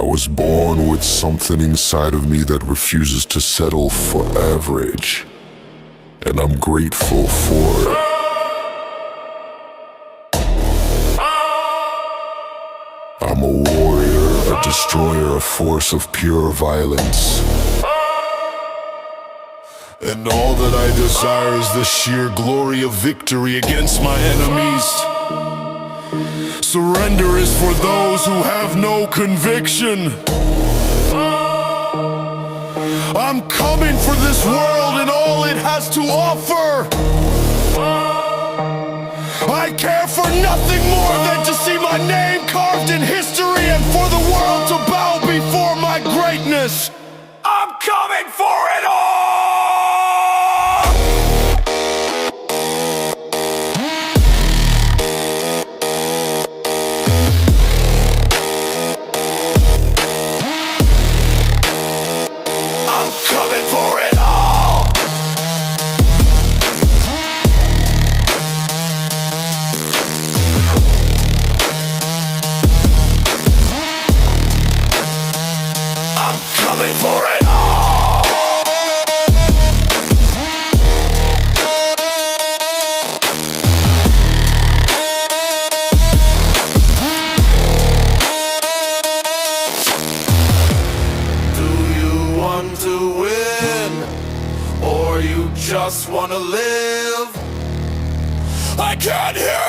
was born with something inside of me that refuses to settle for average, and I'm grateful for it. I'm a warrior, a destroyer, a force of pure violence. And all that I desire is the sheer glory of victory against my enemies. Surrender is for those who have no conviction. I'm coming for this world and all it has to offer. I care for nothing more than to see my name carved in history and for the world to bow before my greatness. I'm coming for it all! Coming for it all. I'm coming for it all. Do you want to win, or you just wanna live? I can't hear